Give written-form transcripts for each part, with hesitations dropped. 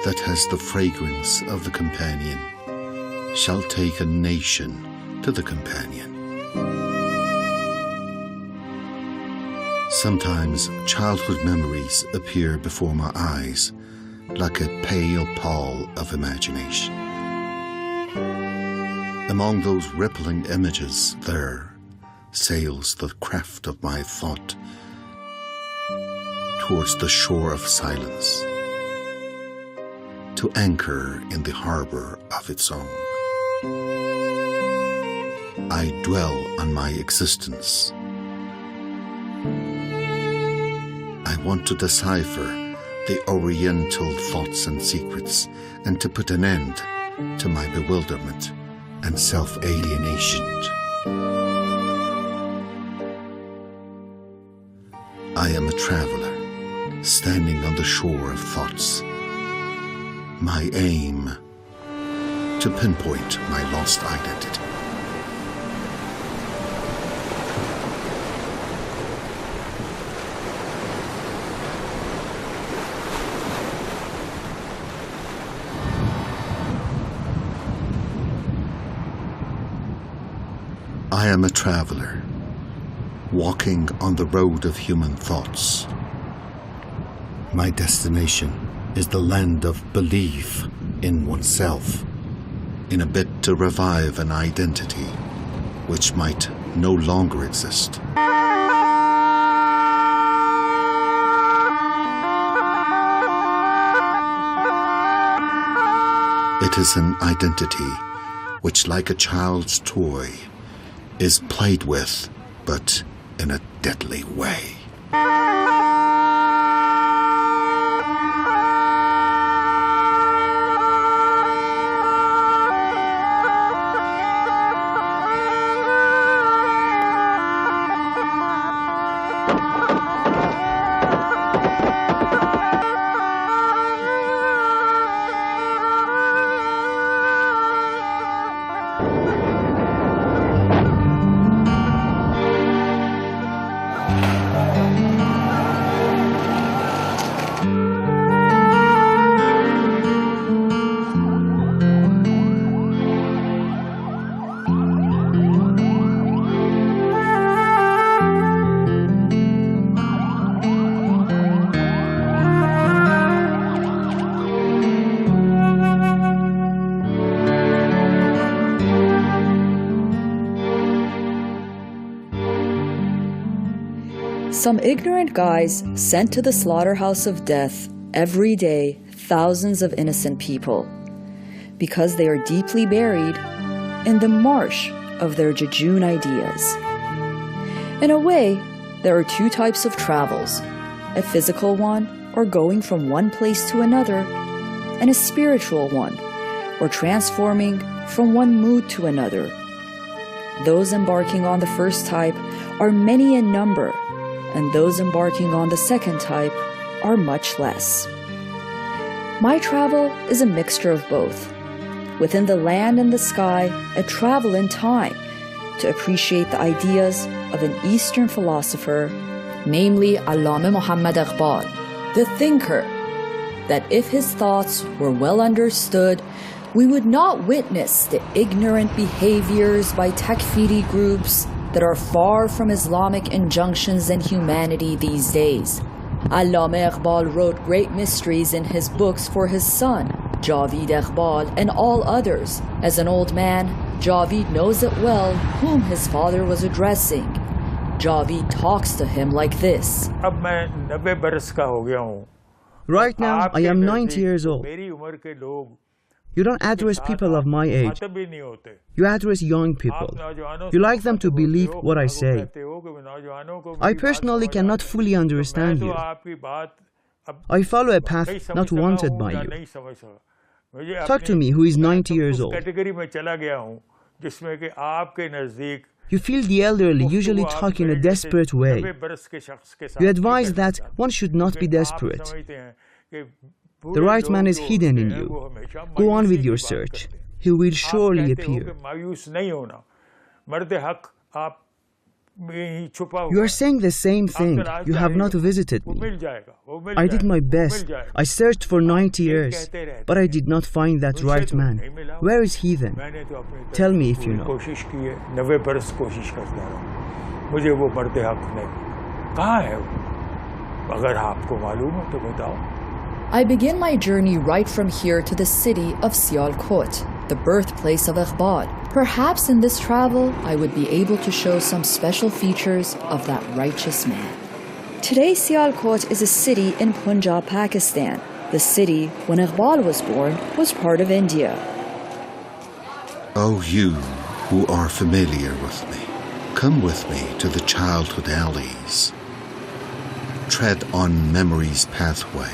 that has the fragrance of the companion shall take a nation to the companion. Sometimes childhood memories appear before my eyes like a pale pall of imagination. Among those rippling images there sails the craft of my thought towards the shore of silence, to anchor in the harbor of its own. I dwell on my existence. I want to decipher the oriental thoughts and secrets, and to put an end to my bewilderment and self-alienation. I am a traveler, standing on the shore of thoughts. My aim, to pinpoint my lost identity. I am a traveler, walking on the road of human thoughts. My destination is the land of belief in oneself, in a bid to revive an identity which might no longer exist. It is an identity which, like a child's toy, is played with, but in a deadly way. Some ignorant guys sent to the slaughterhouse of death every day thousands of innocent people because they are deeply buried in the marsh of their jejune ideas. In a way, there are two types of travels, a physical one, or going from one place to another, and a spiritual one, or transforming from one mood to another. Those embarking on the first type are many in number, and those embarking on the second type are much less. My travel is a mixture of both. Within the land and the sky, a travel in time to appreciate the ideas of an Eastern philosopher, namely Allama Muhammad Iqbal, the thinker, that if his thoughts were well understood, we would not witness the ignorant behaviors by takfiri groups that are far from Islamic injunctions and humanity these days. Allama Iqbal wrote great mysteries in his books for his son, Javid Iqbal, and all others. As an old man, Javid knows it well whom his father was addressing. Javid talks to him like this. Right now, I am 90 years old. You don't address people of my age. You address young people. You like them to believe what I say. I personally cannot fully understand you. I follow a path not wanted by you. Talk to me, who is 90 years old. You feel the elderly usually talk in a desperate way. You advise that one should not be desperate. The right man is hidden in you. Go on with your search. He will surely appear. You are saying the same thing. You have not visited me. I did my best. I searched for 90 years, but I did not find that right man. Where is he then? Tell me if you know. I begin my journey right from here to the city of Sialkot, the birthplace of Iqbal. Perhaps in this travel, I would be able to show some special features of that righteous man. Today, Sialkot is a city in Punjab, Pakistan. The city, when Iqbal was born, was part of India. Oh, you who are familiar with me, come with me to the childhood alleys. Tread on memory's pathway.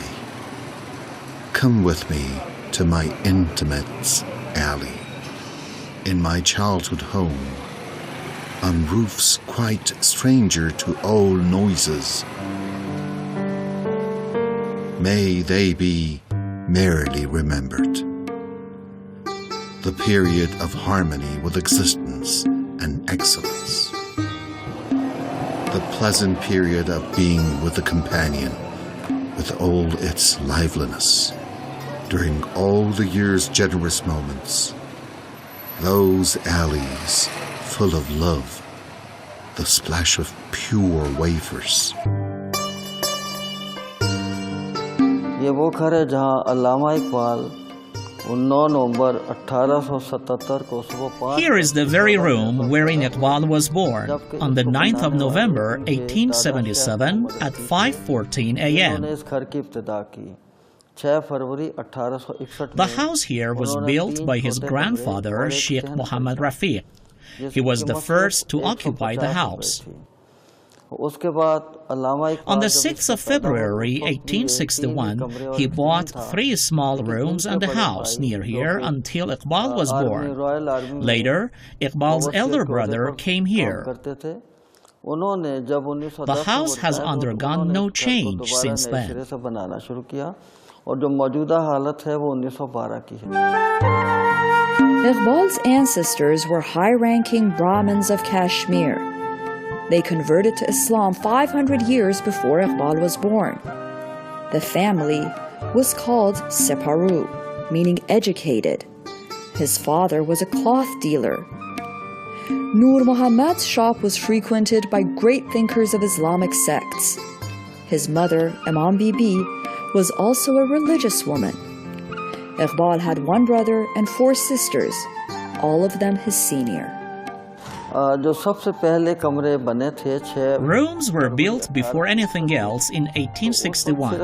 Come with me to my intimates alley. In my childhood home, on roofs quite stranger to all noises. May they be merrily remembered. The period of harmony with existence and excellence. The pleasant period of being with the companion, with all its liveliness. During all the year's generous moments, those alleys full of love, the splash of pure wafers. ये वो घर है जहाँ अल्लामा इकबाल 9 नवंबर 1877 को सुबह 5 Here is the very room wherein Iqbal was born on the 9th of November 1877 at 5:14 a.m. इस घर की इब्तिदा की 6 फरवरी 1861 The house here was built by his grandfather, Sheikh Muhammad Rafiq. He was the first to occupy the house. On the 6th of February 1861, he bought 3 small rooms and a house near here until Iqbal was born. Later, Iqbal's elder brother came here. The house has undergone no change since then. Iqbal's ancestors were high-ranking Brahmins of Kashmir. They converted to Islam 500 years before Iqbal was born. The family was called Separu, meaning educated. His father was a cloth dealer. Nur Muhammad's shop was frequented by great thinkers of Islamic sects. His mother, Imam Bibi, was also a religious woman. Iqbal had 1 brother and 4 sisters, all of them his senior. Rooms were built before anything else in 1861.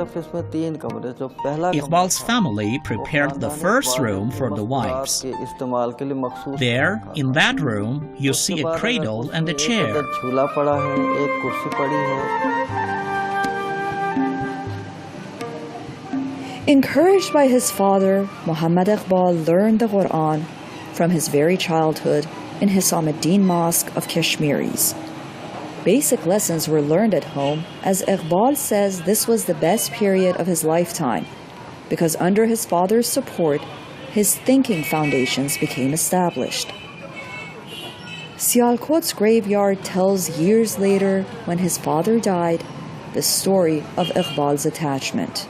Iqbal's family prepared the first room for the wives. There, in that room, you see a cradle and a chair. Encouraged by his father, Muhammad Iqbal learned the Quran from his very childhood in Hisamuddin Mosque of Kashmiris. Basic lessons were learned at home, as Iqbal says this was the best period of his lifetime, because under his father's support, his thinking foundations became established. Sialkot's graveyard tells years later, when his father died, the story of Iqbal's attachment.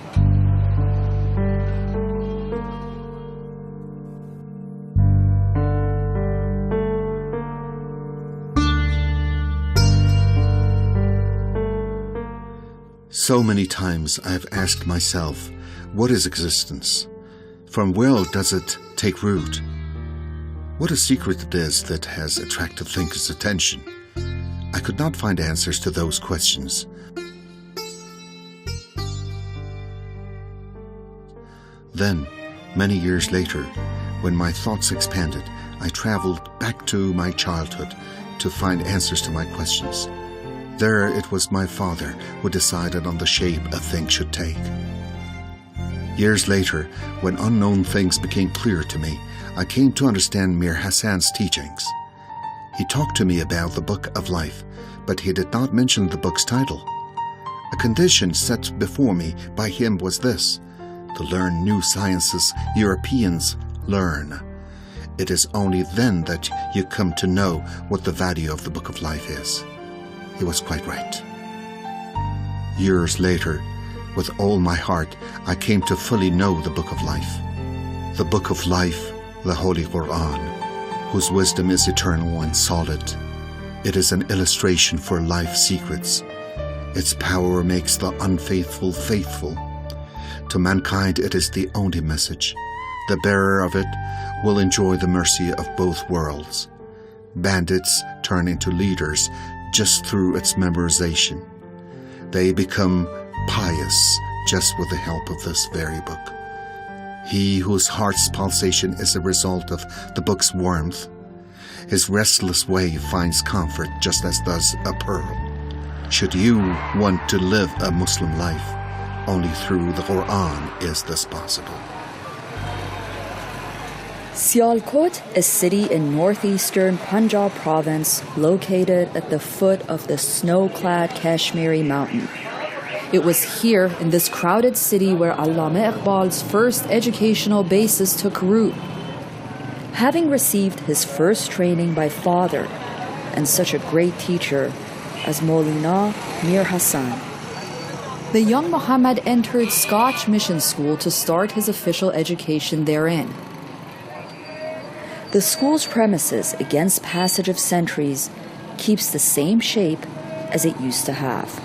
So many times I have asked myself, what is existence? From where does it take root? What a secret it is that has attracted thinkers' attention. I could not find answers to those questions. Then, many years later, when my thoughts expanded, I traveled back to my childhood to find answers to my questions. There it was my father who decided on the shape a thing should take. Years later, when unknown things became clear to me, I came to understand Mir Hassan's teachings. He talked to me about the Book of Life, but he did not mention the book's title. A condition set before me by him was this: to learn new sciences Europeans learn. It is only then that you come to know what the value of the Book of Life is. He was quite right. Years later, with all my heart, I came to fully know the Book of Life. The Book of Life, the Holy Quran, whose wisdom is eternal and solid. It is an illustration for life's secrets. Its power makes the unfaithful faithful. To mankind, it is the only message. The bearer of it will enjoy the mercy of both worlds. Bandits turn into leaders just through its memorization. They become pious just with the help of this very book. He whose heart's pulsation is a result of the book's warmth, his restless wave finds comfort just as does a pearl. Should you want to live a Muslim life, only through the Quran is this possible. Sialkot, a city in northeastern Punjab province located at the foot of the snow-clad Kashmiri mountain. It was here, in this crowded city, where Allama Iqbal's first educational basis took root. Having received his first training by father and such a great teacher as Maulana Mir Hassan, the young Muhammad entered Scotch Mission School to start his official education therein. The school's premises, against passage of centuries, keeps the same shape as it used to have.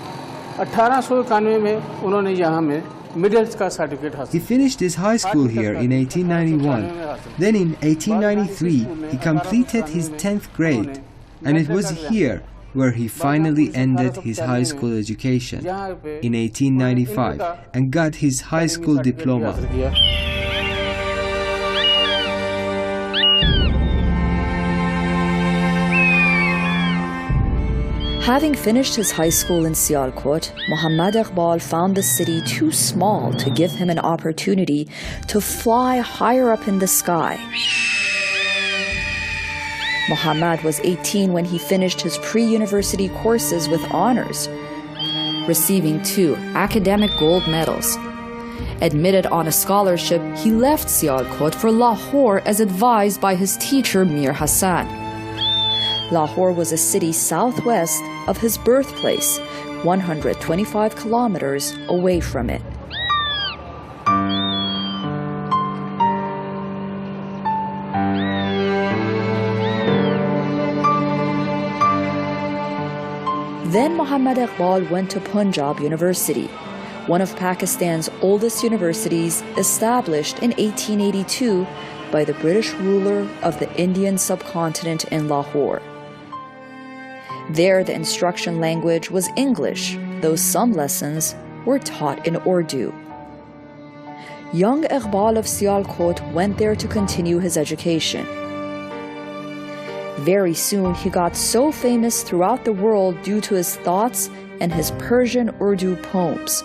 He finished his high school here in 1891. Then in 1893 he completed his 10th grade, and it was here where he finally ended his high school education in 1895 and got his high school diploma. Having finished his high school in Sialkot, Muhammad Iqbal found the city too small to give him an opportunity to fly higher up in the sky. Muhammad was 18 when he finished his pre-university courses with honors, receiving 2 academic gold medals. Admitted on a scholarship, he left Sialkot for Lahore as advised by his teacher Mir Hassan. Lahore was a city southwest of his birthplace, 125 kilometers away from it. Then Muhammad Iqbal went to Punjab University, one of Pakistan's oldest universities, established in 1882 by the British ruler of the Indian subcontinent in Lahore. There, the instruction language was English, though some lessons were taught in Urdu. Young Iqbal of Sialkot went there to continue his education. Very soon, he got so famous throughout the world due to his thoughts and his Persian Urdu poems.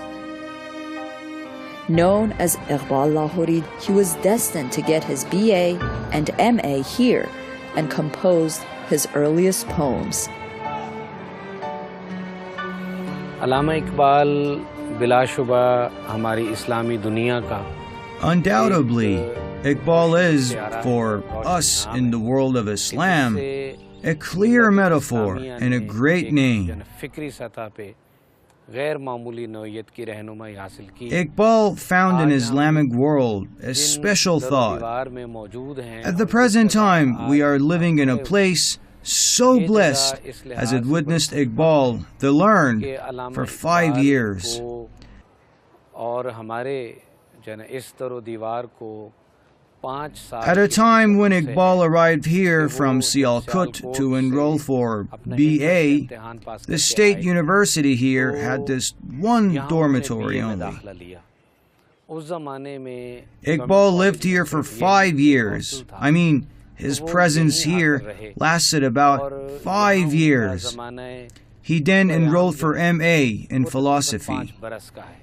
Known as Iqbal Lahori, he was destined to get his BA and MA here and composed his earliest poems. Allama Iqbal बिलाशुबा हमारी इस्लामी दुनिया का Undoubtedly, Iqbal is, for us in the world of Islam, a clear metaphor and a great name. Iqbal found in Islamic world a special thought. At the present time, we are living in a place so blessed as it witnessed Iqbal, the learned, for 5 years. At a time when Iqbal arrived here from Sialkot to enroll for BA, the state university here had this one dormitory only. Iqbal lived here for 5 years. I mean, his presence here lasted about 5 years. He then enrolled for MA in philosophy.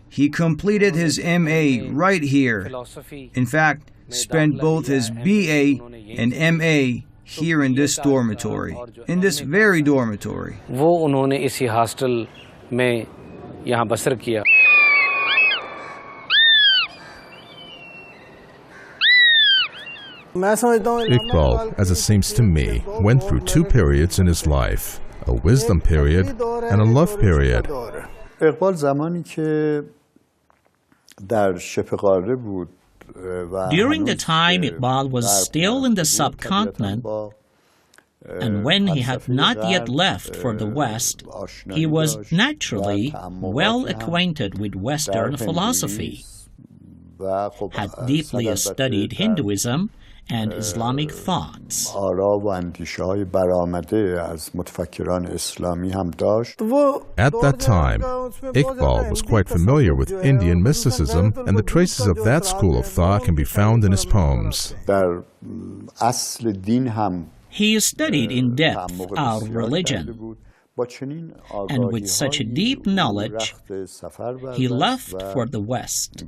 He completed his MA right here. In fact, spent both his BA and MA here in this dormitory, in this very dormitory. Iqbal, as it seems to me, went through 2 periods in his life. a wisdom period, and a love period. اقبال زمانی که در شبه قاره بود During the time Iqbal was still in the subcontinent, and when he had not yet left for the West, he was naturally well acquainted with Western philosophy, had deeply studied Hinduism and Islamic thoughts. At that time, Iqbal was quite familiar with Indian mysticism, and the traces of that school of thought can be found in his poems. He studied in depth our religion, and with such deep knowledge, he left for the West.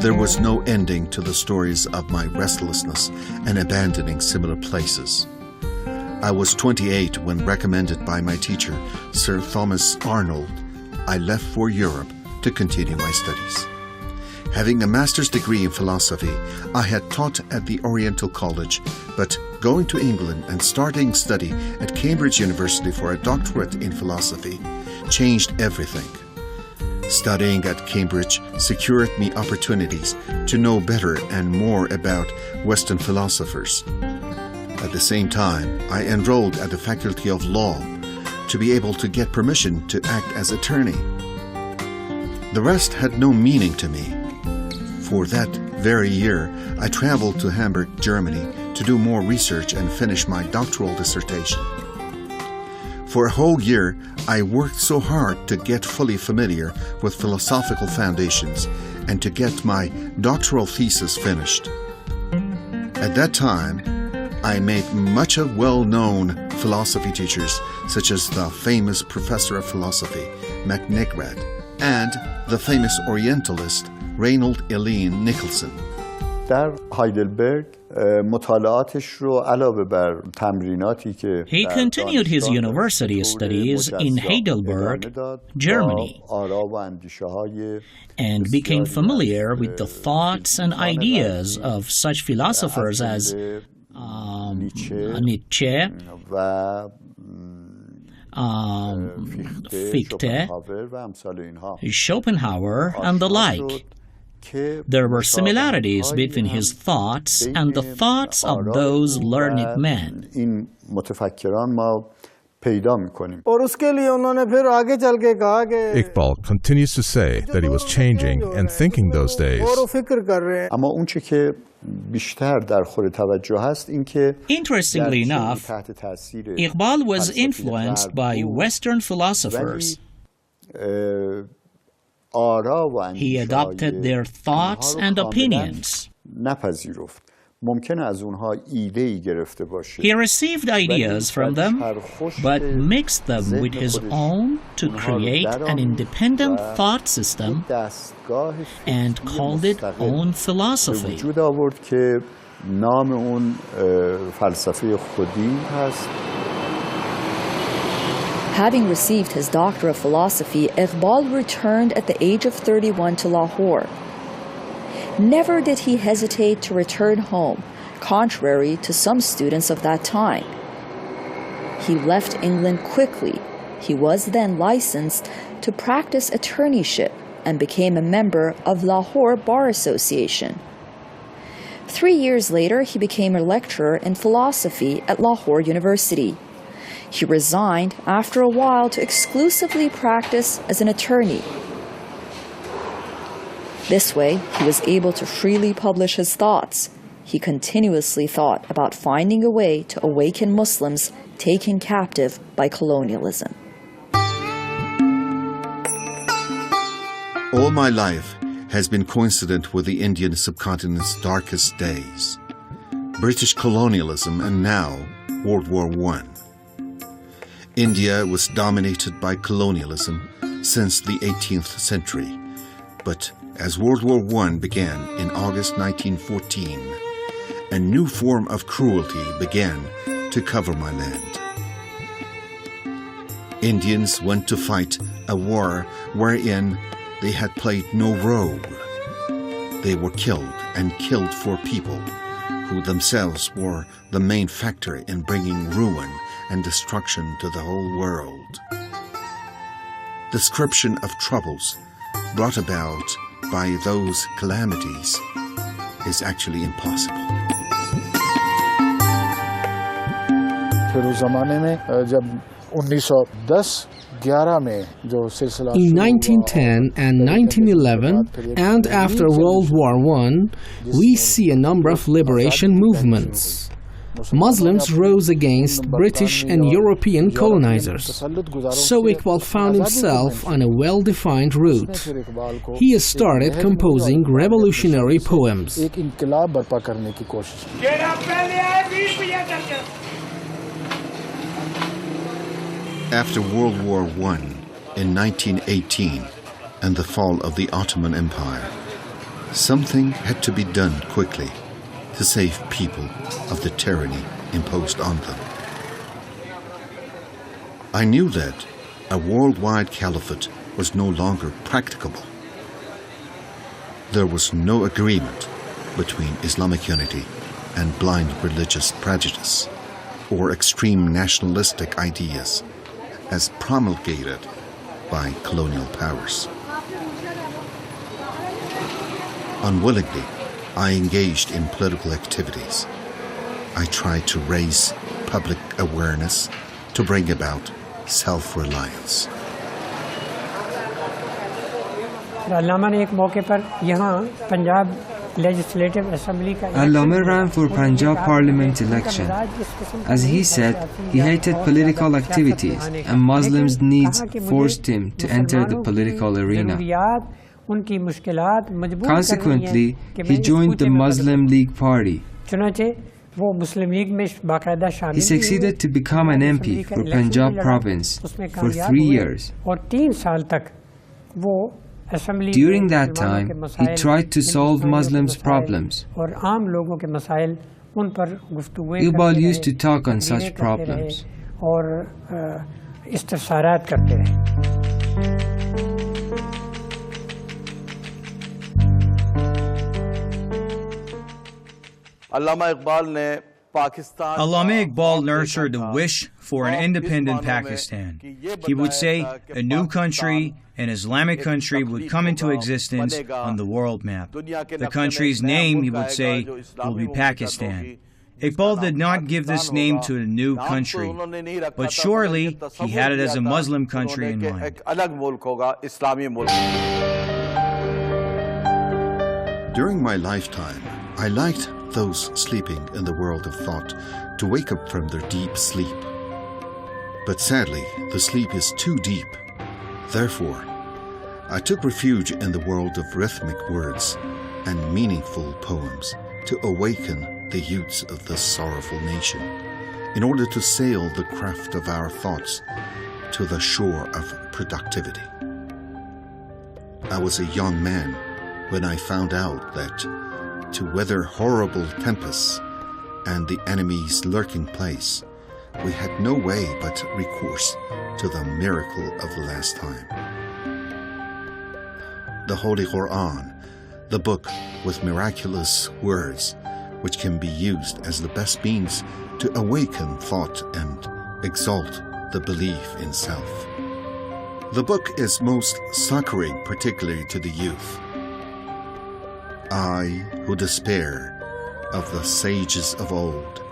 There was no ending to the stories of my restlessness and abandoning similar places. I was 28 when, recommended by my teacher, Sir Thomas Arnold, I left for Europe to continue my studies. Having a master's degree in philosophy, I had taught at the Oriental College, but going to England and starting study at Cambridge University for a doctorate in philosophy changed everything. Studying at Cambridge secured me opportunities to know better and more about Western philosophers. At the same time, I enrolled at the Faculty of Law to be able to get permission to act as attorney. The rest had no meaning to me. For that very year, I traveled to Hamburg, Germany, to do more research and finish my doctoral dissertation. For a whole year, I worked so hard to get fully familiar with philosophical foundations and to get my doctoral thesis finished. At that time, I made much of well-known philosophy teachers such as the famous professor of philosophy, MacNigrad, and the famous Orientalist, Reynold Eileen Nicholson. در هایدلبرگ مطالعاتش رو علاوه بر تمریناتی که He continued his university studies in Heidelberg, Germany, and became familiar with the thoughts and ideas of such philosophers as Nietzsche, Fichte, Schopenhauer, and the like. There were similarities between his thoughts and the thoughts of those learned men. Iqbal continues to say that he was changing and thinking those days. Interestingly enough, Iqbal was influenced by Western philosophers. He adopted their thoughts and opinions. He received ideas from them, but mixed them with his own to create an independent thought system and called it own philosophy. Having received his Doctor of Philosophy, Iqbal returned at the age of 31 to Lahore. Never did he hesitate to return home, contrary to some students of that time. He left England quickly. He was then licensed to practice attorneyship and became a member of Lahore Bar Association. 3 years later, he became a lecturer in philosophy at Lahore University. He resigned after a while to exclusively practice as an attorney. This way, he was able to freely publish his thoughts. He continuously thought about finding a way to awaken Muslims taken captive by colonialism. All my life has been coincident with the Indian subcontinent's darkest days. British colonialism and now World War I. India was dominated by colonialism since the 18th century, but as World War I began in August 1914, a new form of cruelty began to cover my land. Indians went to fight a war wherein they had played no role. they were killed and killed for people who themselves were the main factor in bringing ruin and destruction to the whole world. Description of troubles brought about by those calamities is actually impossible. फिर उस ज़माने में जब 1910-11 में जो सिलसिला In 1910 and 1911 and after World War I, we see a number of liberation movements. Muslims rose against British and European colonizers. So Iqbal found himself on a well-defined route. He started composing revolutionary poems. After World War I in 1918 and the fall of the Ottoman Empire, something had to be done quickly to save people of the tyranny imposed on them. I knew that a worldwide caliphate was no longer practicable. There was no agreement between Islamic unity and blind religious prejudice or extreme nationalistic ideas as promulgated by colonial powers. Unwillingly, I engaged in political activities. I tried to raise public awareness to bring about self-reliance. Allama ran for Punjab Parliament election. As he said, he hated political activities and Muslims' needs forced him to enter the political arena. Consequently, he joined the Muslim League Party. He succeeded to become an MP for Punjab province for 3 years. During that time, he tried to solve Muslims' problems. Iqbal used to talk on such problems. Allama Iqbal nurtured the wish for an independent Pakistan. He would say a new country, an Islamic country, would come into existence on the world map. The country's name, he would say, will be Pakistan. Iqbal did not give this name to a new country, but surely he had it as a Muslim country in mind. During my lifetime, I liked those sleeping in the world of thought to wake up from their deep sleep. But sadly, the sleep is too deep. Therefore, I took refuge in the world of rhythmic words and meaningful poems to awaken the youths of this sorrowful nation in order to sail the craft of our thoughts to the shore of productivity. I was a young man when I found out that to weather horrible tempests and the enemy's lurking place, we had no way but recourse to the miracle of the last time. The Holy Quran, the book with miraculous words which can be used as the best means to awaken thought and exalt the belief in self. The book is most succoring, particularly to the youth. I, who despair of the sages of old,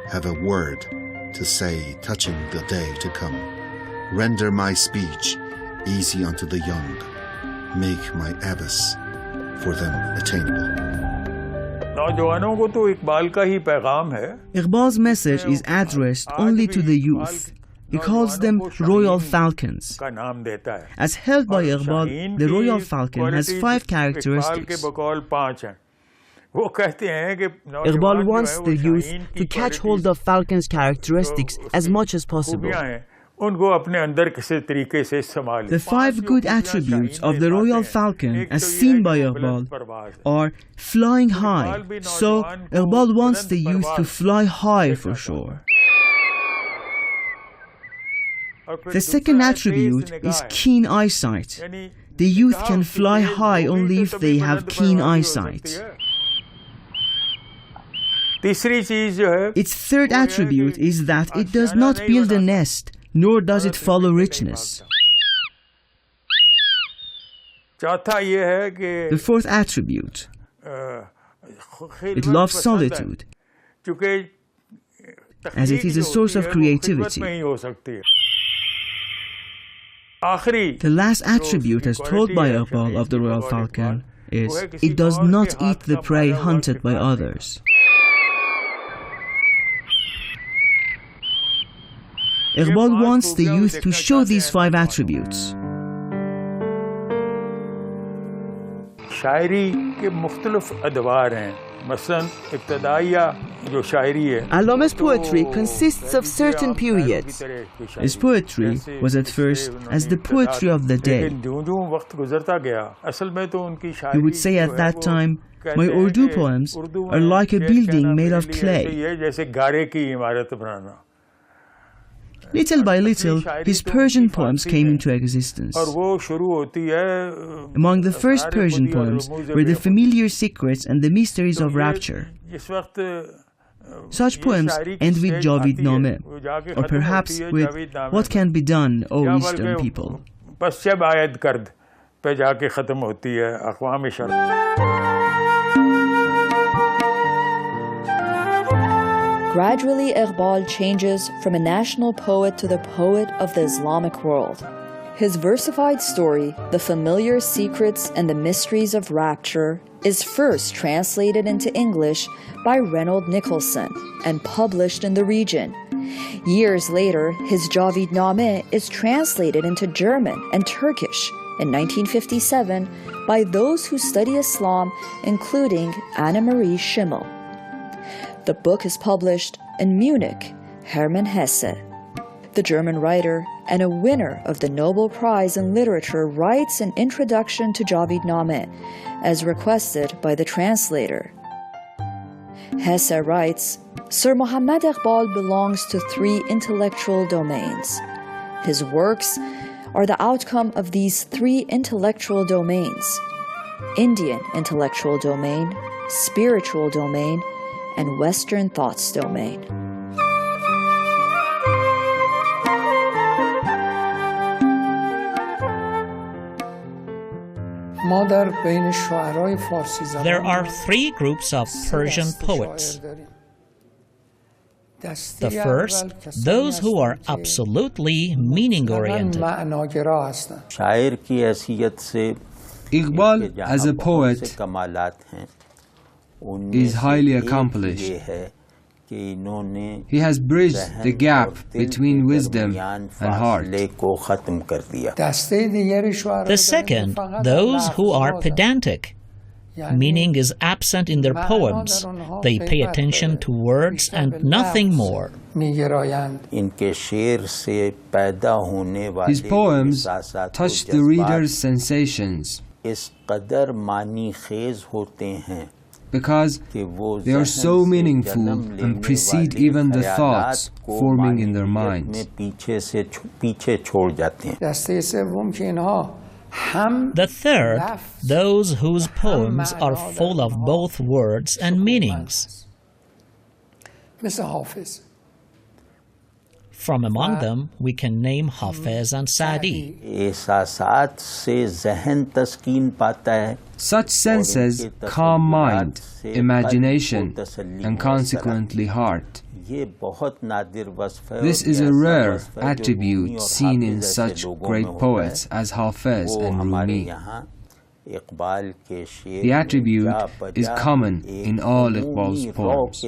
have a word to say touching the day to come. Render my speech easy unto the young. Make my abyss for them attainable. Iqbal's message is addressed only to the youth. He calls them royal falcons. As held by Iqbal, the royal falcon has 5 characteristics. Iqbal wants the youth to catch hold of falcon's characteristics as much as possible. The 5 good attributes of the royal falcon, as seen by Iqbal, are flying high. So Iqbal wants the youth to fly high for sure. The second attribute is keen eyesight. the youth can fly high only if they have keen eyesight. Its third attribute is that it does not build a nest, nor does it follow richness. The fourth attribute, it loves solitude, as it is a source of creativity. The last attribute, as told by Iqbal of the royal falcon, is it does not eat the prey hunted by others. Iqbal wants the youth to show these 5 attributes. Allama's poetry consists of certain periods. His poetry was at first as the poetry of the day. He would say at that time, "My Urdu poems are like a building made of clay." Little by little, his Persian poems came into existence. Among the first Persian poems were the familiar secrets and the mysteries of rapture. Such poems end with Javidname, or perhaps with "What can be done, O Eastern people?" Gradually, Iqbal changes from a national poet to the poet of the Islamic world. His versified story, The Familiar Secrets and the Mysteries of Rapture, is first translated into English by Reynold Nicholson and published in the region. Years later, his Javidname is translated into German and Turkish in 1957 by those who study Islam, including Anna Marie Schimmel. The book is published in Munich, Hermann Hesse. The German writer and a winner of the Nobel Prize in Literature writes an introduction to Javidname, as requested by the translator. Hesse writes, Sir Muhammad Iqbal belongs to 3 intellectual domains. His works are the outcome of these 3 intellectual domains: Indian intellectual domain, spiritual domain, and Western thoughts domain. There are 3 groups of Persian poets. The first, those who are absolutely meaning-oriented. Iqbal, as a poet, is highly accomplished. He has bridged the gap between wisdom and heart. The second, those who are pedantic. Meaning is absent in their poems. They pay attention to words and nothing more. His poems touch the reader's sensations because they are so meaningful and precede even the thoughts forming in their minds. The third, those whose poems are full of both words and meanings. From among them, we can name Hafiz and Sa'di. Such senses calm mind, imagination, and consequently heart. This is a rare attribute seen in such great poets as Hafiz and Rumi. The attribute is common in all Iqbal's poems.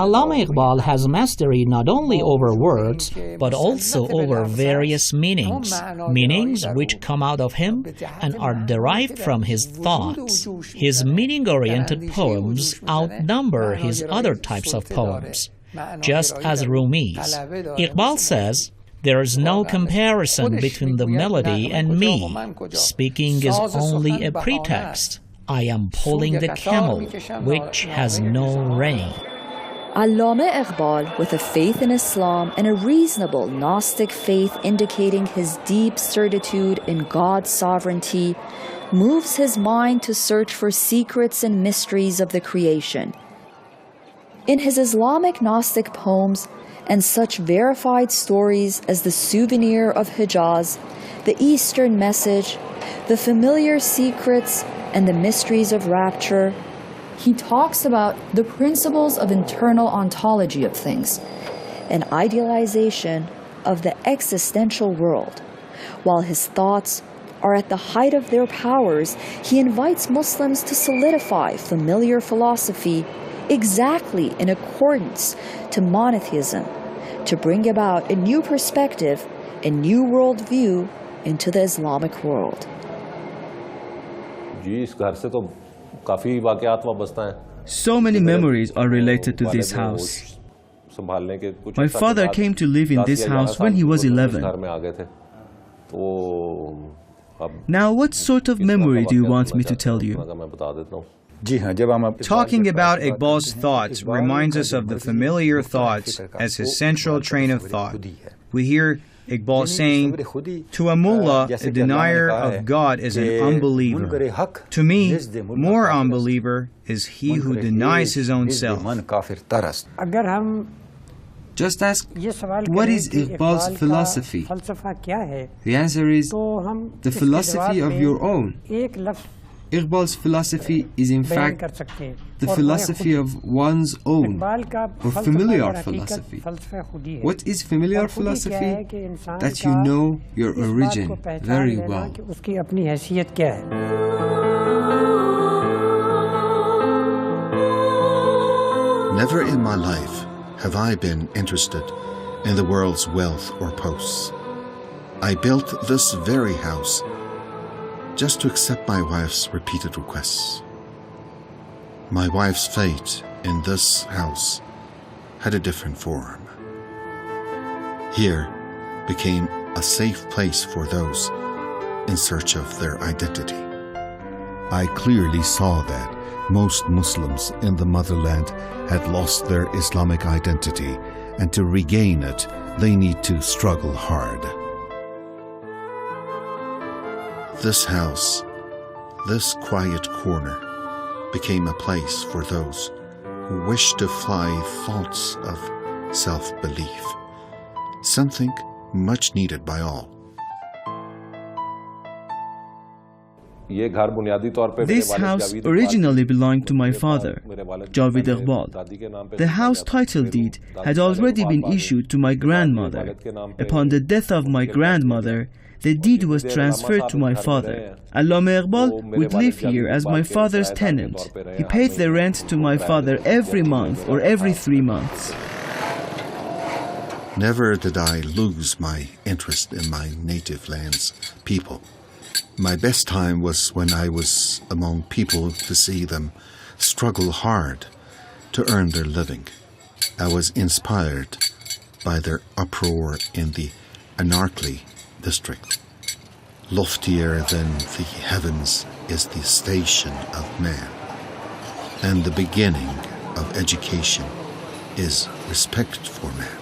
Allama Iqbal has mastery not only over words, but also over various meanings. Meanings which come out of him and are derived from his thoughts. His meaning-oriented poems outnumber his other types of poems, just as Rumi's. Iqbal says, "There is no comparison between the melody and me. Speaking is only a pretext. I am pulling the camel, which has no rein." Allama Iqbal, with a faith in Islam and a reasonable Gnostic faith indicating his deep certitude in God's sovereignty, moves his mind to search for secrets and mysteries of the creation. In his Islamic Gnostic poems and such verified stories as The Souvenir of Hijaz, The Eastern Message, The Familiar Secrets, and The Mysteries of Rapture, he talks about the principles of internal ontology of things, an idealization of the existential world. While his thoughts are at the height of their powers, he invites Muslims to solidify familiar philosophy exactly in accordance to monotheism, to bring about a new perspective, a new worldview into the Islamic world. So many memories are related to this house. My father came to live in this house when he was 11. Now, what sort of memory do you want me to tell you? Talking about Iqbal's thoughts reminds us of the familiar thoughts as his central train of thought. We hear Iqbal saying, to a mullah, a denier of God is an unbeliever. To me, more unbeliever is he who denies his own self. Just ask, what is Iqbal's philosophy? The answer is, the philosophy of your own. Iqbal's philosophy is in fact the philosophy of one's own, or familiar philosophy. What is familiar philosophy? That you know your origin very well. Never in my life have I been interested in the world's wealth or posts. I built this very house just to accept my wife's repeated requests. My wife's fate in this house had a different form. Here became a safe place for those in search of their identity. I clearly saw that most Muslims in the motherland had lost their Islamic identity, and to regain it, they need to struggle hard. This house, this quiet corner, became a place for those who wish to fly thoughts of self-belief, something much needed by all. This house originally belonged to my father, Javid Iqbal. The house title deed had already been issued to my grandmother. Upon the death of my grandmother, the deed was transferred to my father. Allama Iqbal would live here as my father's tenant. He paid the rent to my father every month or every 3 months. Never did I lose my interest in my native land's people. My best time was when I was among people to see them struggle hard to earn their living. I was inspired by their uproar in the Anarkli district. Loftier than the heavens is the station of man, and the beginning of education is respect for man.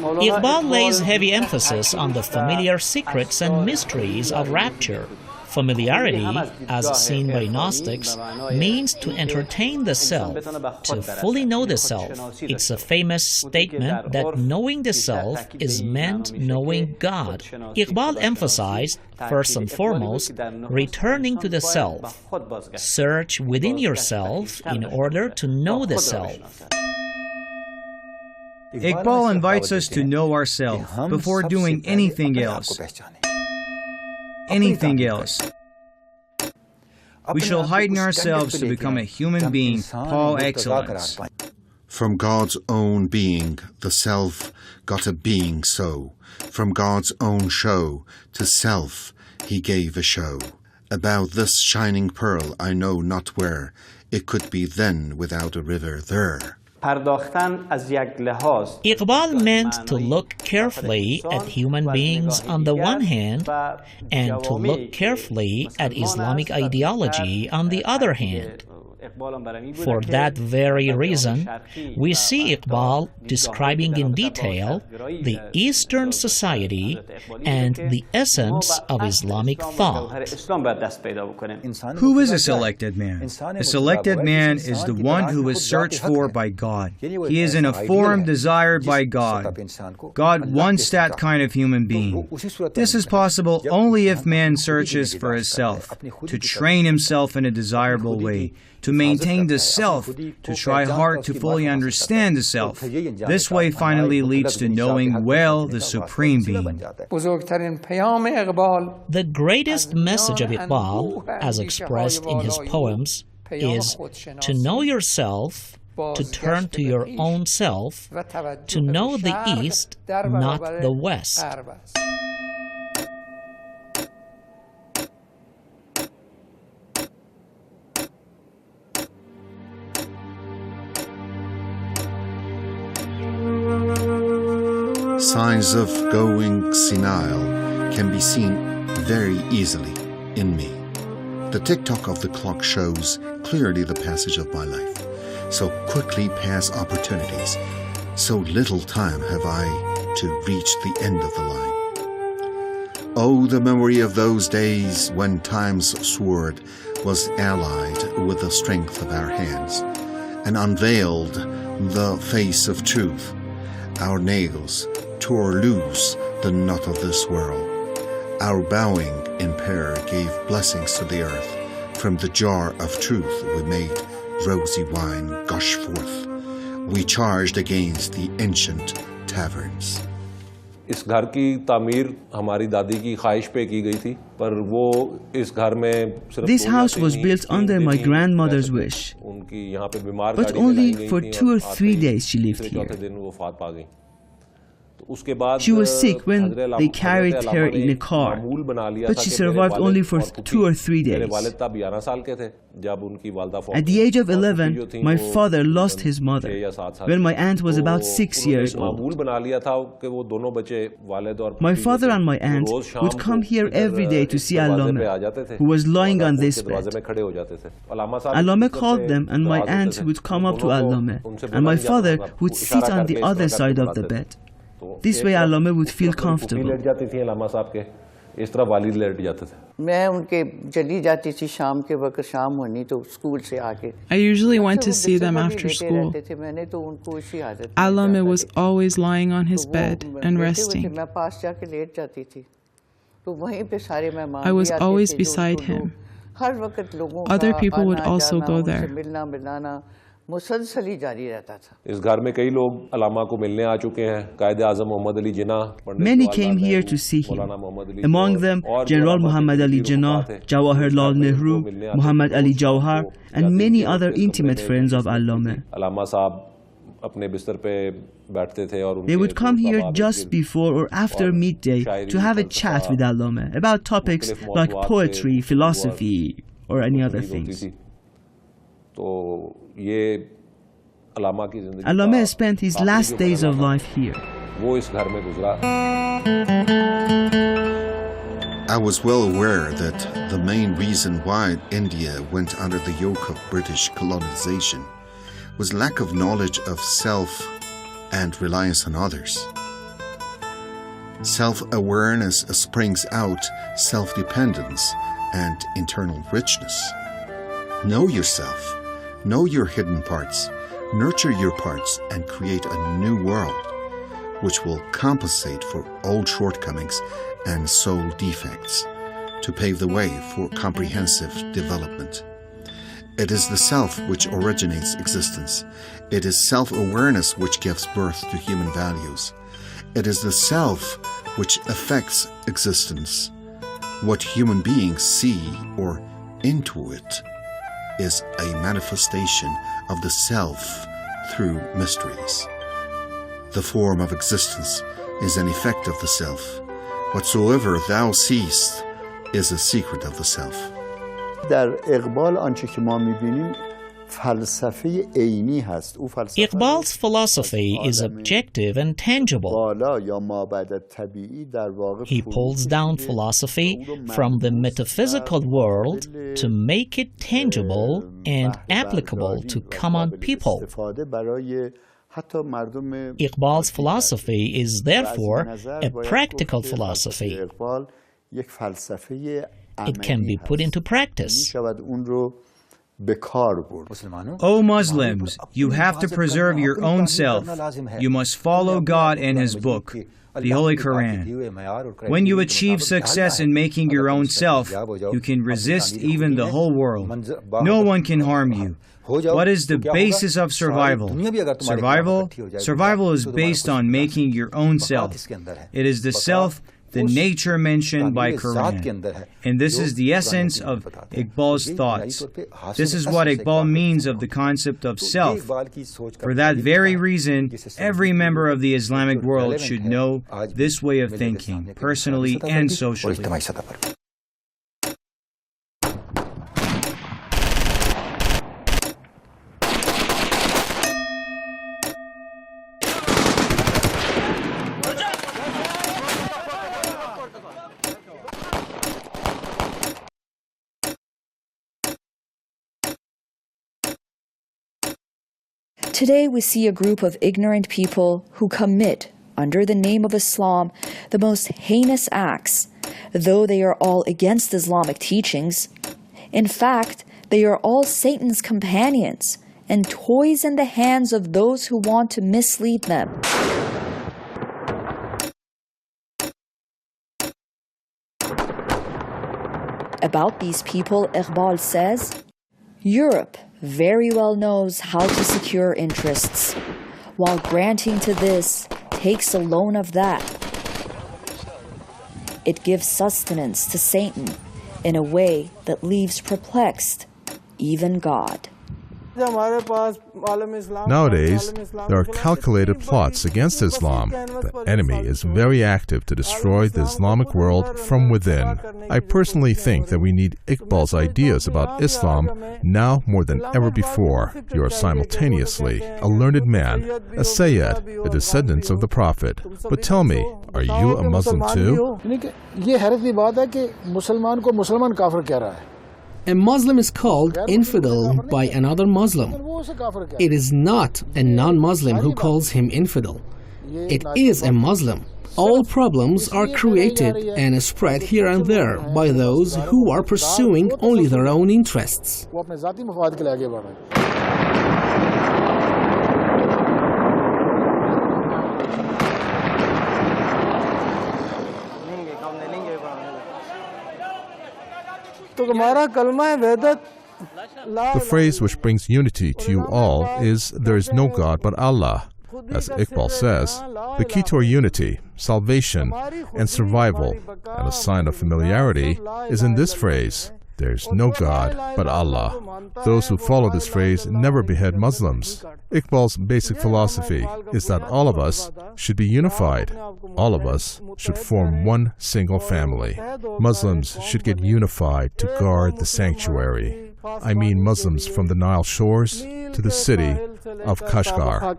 Iqbal lays heavy emphasis on the familiar secrets and mysteries of rapture. Familiarity, as seen by Gnostics, means to entertain the self, to fully know the self. It's a famous statement that knowing the self is meant knowing God. Iqbal emphasized, first and foremost, returning to the self. Search within yourself in order to know the self. Iqbal invites us to know ourselves before doing anything else. Anything else. We shall heighten ourselves to become a human being par excellence. From God's own being, the self got a being so. From God's own show to self, he gave a show. About this shining pearl I know not where. It could be then without a river there. Iqbal meant to look carefully at human beings on the one hand and to look carefully at Islamic ideology on the other hand. For that very reason, we see Iqbal describing in detail the Eastern society and the essence of Islamic thought. Who is a selected man? A selected man is the one who is searched for by God. He is in a form desired by God. God wants that kind of human being. This is possible only if man searches for his self, to train himself in a desirable way, to maintain the self, to try hard to fully understand the self. This way finally leads to knowing well the Supreme Being. The greatest message of Iqbal, as expressed in his poems, is to know yourself, to turn to your own self, to know the East, not the West. Signs of going senile can be seen very easily in me. The tick-tock of the clock shows clearly the passage of my life. So quickly pass opportunities. So little time have I to reach the end of the line. Oh, the memory of those days when time's sword was allied with the strength of our hands and unveiled the face of truth. Our nails tore loose the knot of this world. Our bowing in prayer gave blessings to the earth. From the jar of truth we made rosy wine gush forth. We charged against the ancient taverns. इस घर की तामीर हमारी दादी की ख्वाहिश पे की गई थी, पर वो इस घर में सिर्फ This house was built under my grandmother's wish, उनकी यहाँ पे बीमार but only for 2 or 3 days she lived here. चौथे दिन वो वफात पा गई. She was sick when they carried her in a car, but she survived only for 2 or 3 days. At the age of 11, my father lost his mother when my aunt was about 6 years old. My father and my aunt would come here every day to see Allama, who was lying on this bed. Allama called them and my aunt would come up to Allama, and my father would sit on the other side of the bed. This way Allama would feel comfortable. I usually went to see them after school. Allama was always lying on his bed and resting. I was always beside him. Other people would also go there. इस घर में कई लोग अलामा को मिलने आ चुके हैं. कायदे आज़म Mohammad Ali Jinnah. Many came here to see him. Among them, General Muhammad Ali Jinnah, Jawaharlal Nehru, Muhammad Ali Jawhar, and many other intimate friends of Allama. अलामा साहब अपने बिस्तर पे बैठते थे और they would come here just before or after midday to have a chat with Allama about topics like poetry, philosophy, or any other things. Allama spent his last days of life here. I was well aware that the main reason why India went under the yoke of British colonization was lack of knowledge of self and reliance on others. Self-awareness springs out self-dependence and internal richness. Know yourself. Know your hidden parts, nurture your parts, and create a new world, which will compensate for old shortcomings and soul defects, to pave the way for comprehensive development. It is the self which originates existence. It is self-awareness which gives birth to human values. It is the self which affects existence. What human beings see or intuit is a manifestation of the self through mysteries. The form of existence is an effect of the self. Whatsoever thou seest is a secret of the self. در اقبال آنچه که ما می‌بینیم فلسفه عینی هست. او فلسفه Iqbal's philosophy is objective and tangible. بالا یا مابعد طبیعی در واقع He pulls down philosophy from the metaphysical world to make it tangible and applicable to common people. استفاده برای حتی مردم Iqbal's philosophy is therefore a practical philosophy. اقبال یک فلسفه It can be put into practice. میشود اون رو به کار برد. O Muslims, you have to preserve your own self. You must follow God and His book, the Holy Quran. When you achieve success in making your own self, you can resist even the whole world. No one can harm you. What is the basis of survival? Survival is based on making your own self. It is the self, the nature mentioned by Quran. And this is the essence of Iqbal's thoughts. This is what Iqbal means of the concept of self. For that very reason, every member of the Islamic world should know this way of thinking, personally and socially. Today we see a group of ignorant people who commit, under the name of Islam, the most heinous acts, though they are all against Islamic teachings. In fact, they are all Satan's companions and toys in the hands of those who want to mislead them. About these people, Iqbal says, Europe very well knows how to secure interests, while granting to this takes a loan of that. It gives sustenance to Satan in a way that leaves perplexed even God. Nowadays, there are calculated plots against Islam. The enemy is very active to destroy the Islamic world from within. I personally think that we need Iqbal's ideas about Islam now more than ever before. You are simultaneously a learned man, a Sayyid, a descendant of the Prophet. But tell me, are you a Muslim too? A Muslim is called infidel by another Muslim. It is not a non-Muslim who calls him infidel. It is a Muslim. All problems are created and spread here and there by those who are pursuing only their own interests. The phrase which brings unity to you all is, there is no God but Allah. As Iqbal says, the key to our unity, salvation, and survival, and a sign of familiarity, is in this phrase, there is no God but Allah. Those who follow this phrase never behead Muslims. Iqbal's basic philosophy is that all of us should be unified. All of us should form one single family. Muslims should get unified to guard the sanctuary. I mean Muslims from the Nile shores to the city of Kashgar.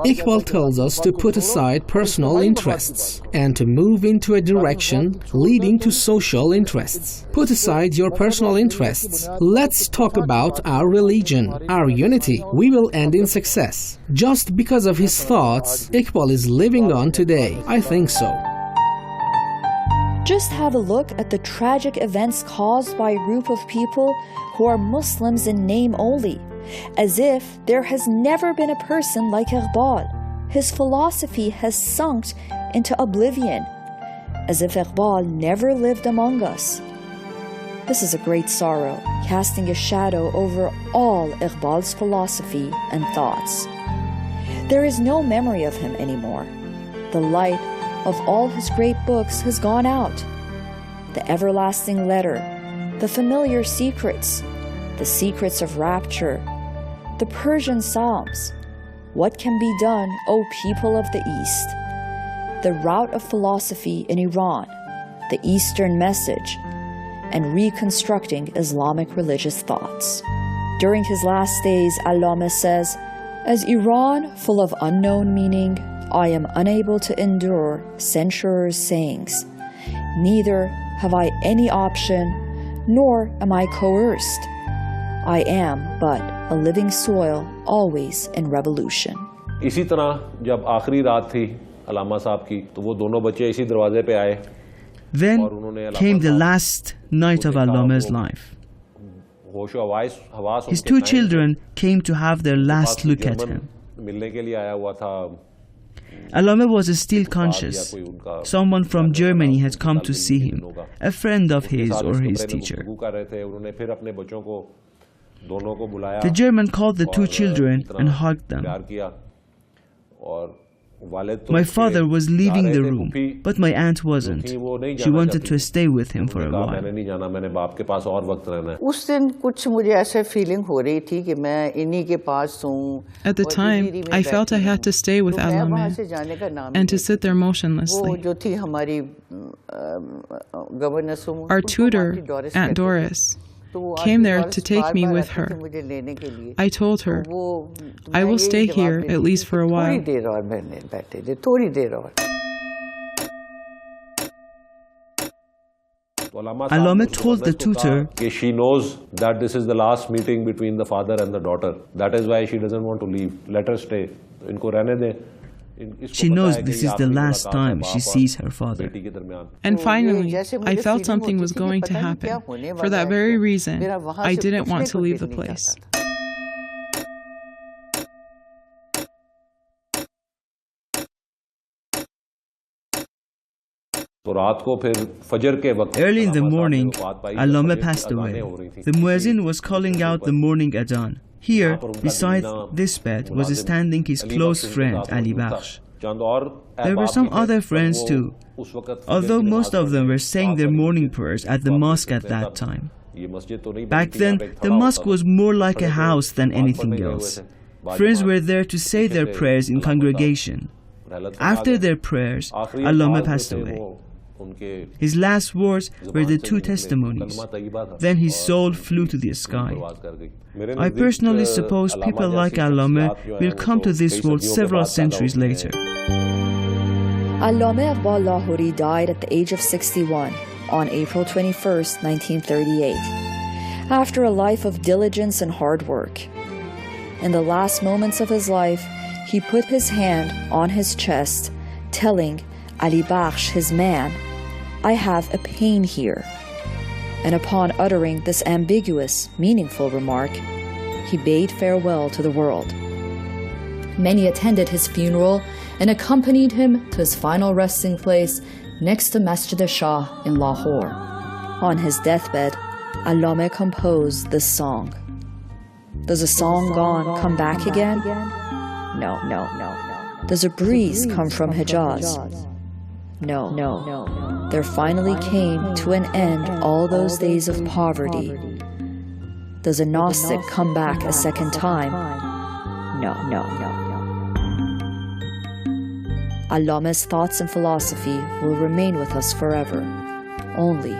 Iqbal tells us to put aside personal interests and to move into a direction leading to social interests. Put aside your personal interests. Let's talk about our religion, our unity. We will end in success. Just because of his thoughts, Iqbal is living on today. I think so. Just have a look at the tragic events caused by a group of people who are Muslims in name only, as if there has never been a person like Iqbal. His philosophy has sunk into oblivion, as if Iqbal never lived among us. This is a great sorrow, casting a shadow over all Iqbal's philosophy and thoughts. There is no memory of him anymore. The light of all his great books has gone out. The everlasting letter, the familiar secrets, the secrets of rapture, the Persian Psalms. What can be done, O people of the East? The route of philosophy in Iran, the Eastern message, and reconstructing Islamic religious thoughts. During his last days, Allama says, "As Iran full of unknown meaning, I am unable to endure censurers' sayings. Neither have I any option, nor am I coerced. I am but a living soil, always in revolution." इसी तरह जब आखिरी रात थी अलामा साहब की तो वो दोनों बच्चे इसी दरवाजे पे आए. Then came the last night of Allama's life. His two children came to have their last look at him. मिलने के लिए आया हुआ था. Allama was still conscious. Someone from Germany had come to see him, a friend of his or his teacher. The German called the two children and hugged them. My father was leaving the room, but my aunt wasn't. She wanted to stay with him for a while. At the time, I felt I had to stay with Allama and to sit there motionlessly. Our tutor, Aunt Doris, came there to take me with her. I told her, "I will stay here at least for a while." Allama told the tutor she knows that this is the last meeting between the father and the daughter. That is why she doesn't want to leave. Let her stay. Inko rehne de. She knows this is the last time she sees her father. And finally, I felt something was going to happen. For that very reason, I didn't want to leave the place. Early in the morning, Allama passed away. The muezzin was calling out the morning adhan. Here, beside this bed, was standing his close friend, Ali Bakhsh. There were some other friends too, although most of them were saying their morning prayers at the mosque at that time. Back then, the mosque was more like a house than anything else. Friends were there to say their prayers in congregation. After their prayers, Allama passed away. His last words were the two testimonies. Then his soul flew to the sky. I personally suppose people like Allama will come to this world several centuries later. Allama Iqbal Lahori died at the age of 61 on April 21st, 1938, after a life of diligence and hard work. In the last moments of his life, he put his hand on his chest, telling Ali Bakhsh, his man, "I have a pain here." And upon uttering this ambiguous, meaningful remark, he bade farewell to the world. Many attended his funeral and accompanied him to his final resting place next to Masjid Shah in Lahore. On his deathbed, Allama composed this song. Does a song gone come back again? No. Does a breeze come from Hijaz? No. There finally came to an end all those days of poverty. Does a Gnostic come back a second time? No. Allama's thoughts and philosophy will remain with us forever, only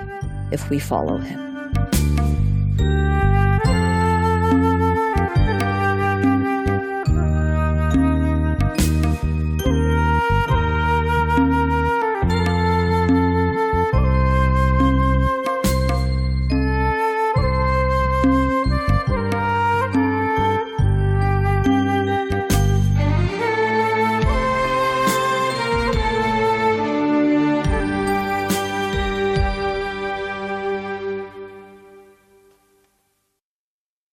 if we follow him.